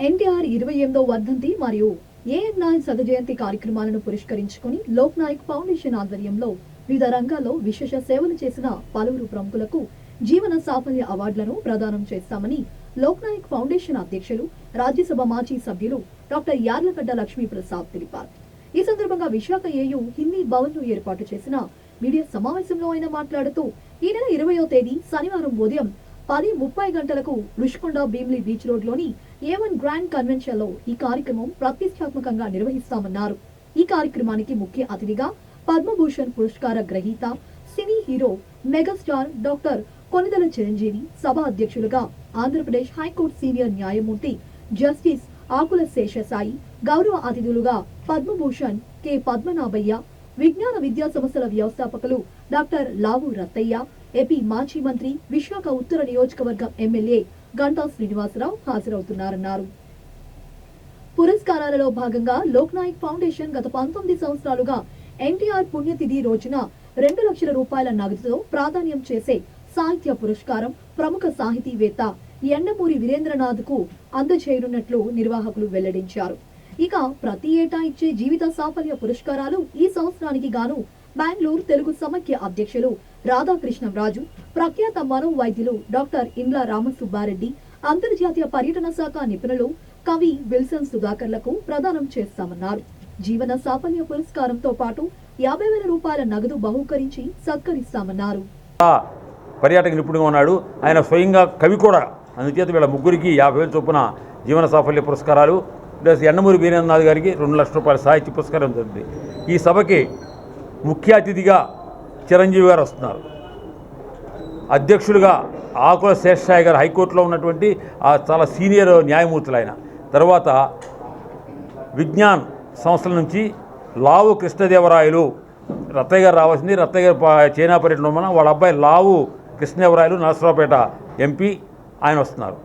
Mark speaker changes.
Speaker 1: ఎన్టీఆర్ 28వ వర్ధంతి మరియు ఏఎన్9 శత జయంతి కార్యక్రమాలను పురస్కరించుకుని లోక్ నాయక్ ఫౌండేషన్ ఆధ్వర్యంలో వివిధ రంగాల్లో విశేష సేవలు చేసిన పలువురు ప్రముఖులకు జీవన సాఫల్య అవార్డులను ప్రదానం చేస్తామని లోక్ నాయక్ ఫౌండేషన్ అధ్యక్షులు రాజ్యసభ మాజీ సభ్యులు డాక్టర్ యార్లగడ్డ లక్ష్మీ ప్రసాద్ తెలిపారు. ఈ సందర్భంగా విశాఖ ఏయూ హిందీ భవన్ లో ఏర్పాటు చేసిన మీడియా సమావేశంలో ఆయన మాట్లాడుతూ ఈ నెల 20వ తేదీ శనివారం ఉదయం 10:30 గంటలకు రుషికొండ భీమ్లీ బీచ్ రోడ్ లోని A1 గ్రాండ్ కన్వెన్షన్ లో ఈ కార్యక్రమం ప్రతిష్టాత్మకంగా నిర్వహిస్తామన్నారు. ఈ కార్యక్రమానికి ముఖ్య అతిథిగా పద్మభూషణ్ పురస్కార గ్రహీత cine hero megastar doctor Konidela Chiranjeevi, సభ అధ్యక్షులుగా ఆంధ్రప్రదేశ్ హైకోర్టు సీనియర్ న్యాయమూర్తి జస్టిస్ ఆకుల శేషసాయి, గౌరవ అతిథులుగా పద్మభూషణ్ కె పద్మనాభయ్య, విజ్ఞాన విద్యా సంస్థల వ్యవస్థాపకులు డాక్టర్ లావు రత్తయ్య, ఏపీ మాజీ మంత్రి, విశాఖ ఉత్తర నియోజకవర్గం ఎమ్మెల్యే గంటా శ్రీనివాసరావు హాజరవుతున్నారన్నారు. పురస్కారాలలో భాగంగా లోక్ నాయక్ ఫౌండేషన్ గత 19 సంవత్సరాలుగా ఎన్టీఆర్ పుణ్యతిథి రోజున 2 లక్షల రూపాయల నగదుతో ప్రాధాన్యం చేసే సాహిత్య పురస్కారం ప్రముఖ సాహితీవేత్త ఎండమూరి వీరేంద్రనాథ్ కు అందజేయనున్నట్లు నిర్వాహకులు వెల్లడించారు. ఇక ప్రతి ఏటా ఇచ్చే జీవిత సాఫల్య పురస్కారాలు ఈ సంవత్సరానికి గాను బెంగళూరు తెలుగు సమైక్య అధ్యక్షులు రాధాకృష్ణంరాజు, ప్రఖ్యాత మనోవైద్యులు డాక్టర్ ఇండ్ల రామసుబ్బారెడ్డి, అంతర్జాతీయ పర్యటన శాఖ నిపుణులు కవి విల్సన్ సుధాకర్లకు ప్రదానం చేస్తామన్నారు. జీవన సాఫల్య పురస్కారంతో పాటు 50,000 రూపాయల నగదు బహూకరించి సత్కరిస్తామన్నారు.
Speaker 2: పర్యాటక నిపుణుడుగా ఉన్నాడు ఆయన, స్వయంగా కవి కూడా. అందుచేత వీళ్ళ ముగ్గురికి 50,000 చొప్పున జీవన సాఫల్య పురస్కారాలు, ప్లస్ ఎండమూరి వీరేంద్రనాథ్ గారికి 2 లక్షల రూపాయల సాహిత్య పురస్కారం జరుగుతుంది. ఈ సభకి ముఖ్య అతిథిగా చిరంజీవి గారు వస్తున్నారు. అధ్యక్షులుగా ఆకుల శేషసాయి గారు, హైకోర్టులో ఉన్నటువంటి చాలా సీనియర్ న్యాయమూర్తులు ఆయన. తర్వాత విజ్ఞాన్ సంస్థల నుంచి లావు కృష్ణదేవరాయలు, రత్తయ్య గారు రావాల్సింది. రత్తయ్య గారు చైనా పర్యటన వాళ్ళ అబ్బాయి లావు కృష్ణదేవరాయలు నరసరావుపేట ఎంపీ ఆయన వస్తున్నారు.